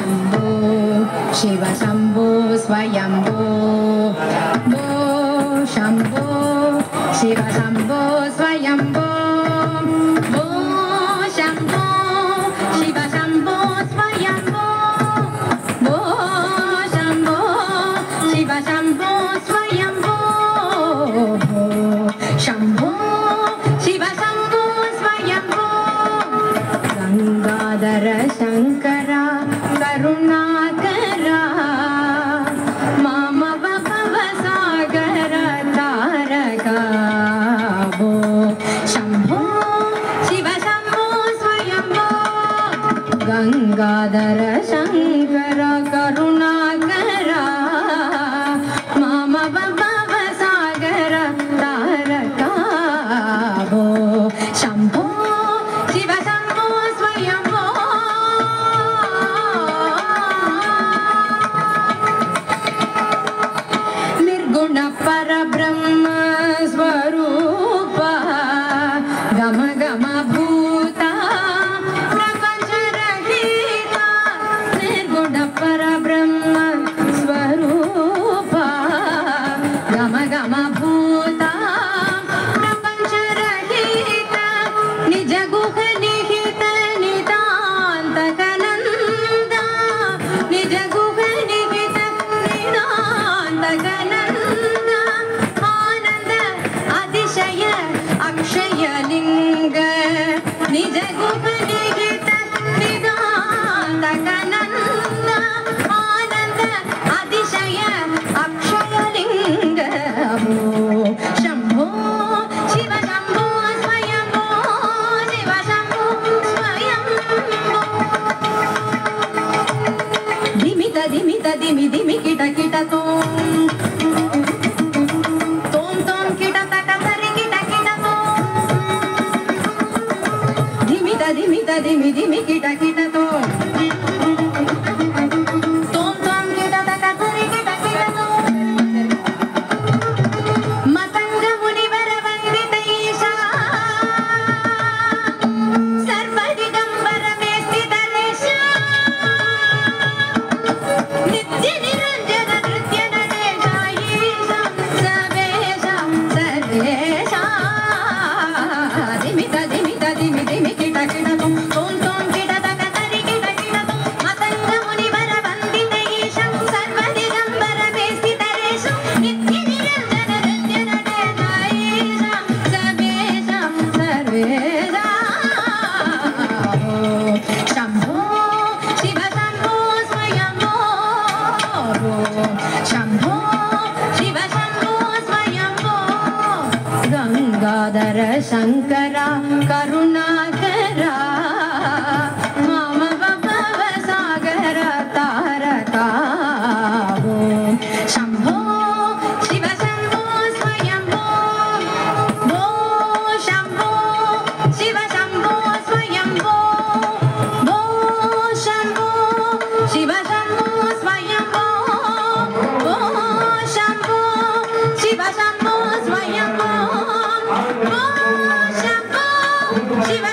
शम्भो शिव शम्भो स्वयम्भो भो शम्भो शिव शम्भो स्वयम्भो भो शम्भो शिव शम्भो स्वयम्भो भो शम्भो शिव शम्भो स्वयम्भो भो शम्भो शिव शम्भो स्वयम्भो गंगाधर शंकर करुणाकरा मामव भवसागर तारका भो शम्भो शिव शम्भो स्वयम्भो गंगाधर शंकर करुणाकरा मामव भवसागर तारका भो शम्भो शिव शम्भो स्वयम्भो निर्गुण परब्रह्म स्वरूप गम गम भूता प्रपंच रहिता निर्गुण परब्रह्म स्वरूप गम गम भूता प्रपंच रहिता निज गुह निहित नितांत गनंदा निज गुह निहित नितांत गनंदा आनंद अतिशय अक्षय लिंग निज गुह निहित नितांत गनंदा आनंद अतिशय अक्षय लिंग भो शम्भो शिव शम्भो स्वयम्भो शिव शम्भो स्वयम्भो धिमित धिमित धिमि धिमि किट किट तोम तोम किट तक तरि किट किट तोम धिमित धिमित धिमि धिमि किट किट तोम तोम किट तक तरि किट किट तोम मतंग मुनिवर वंदित ईशा सर्व दिगंबर में स्थित रेशा नित्य निरंजन नृत्य नटेशा ईशा सर्वेशा सर्वेशा धिमित धिमित धिमि धिमि किट किट तोम किट तक तरि किट किट तोम मतंग मुनिवर वंदित ईशा सर्व दिगंबर में स्थित रेशा नित्य निरंजन नृत्य नटेशा ईशा सर्वेशा सर्वेशा शम्भो शिव शम्भो स्वयम्भो शम्भो शिव शम्भो स्वयम्भो गंगाधर शंकर करुणाकरा मामव भवसागर तारका भो शम्भो शिव शम्भो स्वयम्भो भो शम्भो शिव शम्भो स्वयम्भो भो शम्भो शिव शम्भो स्वयम्भो भो शम्भो शिव शम्भो स्वयम्भो भो शम्भो शिव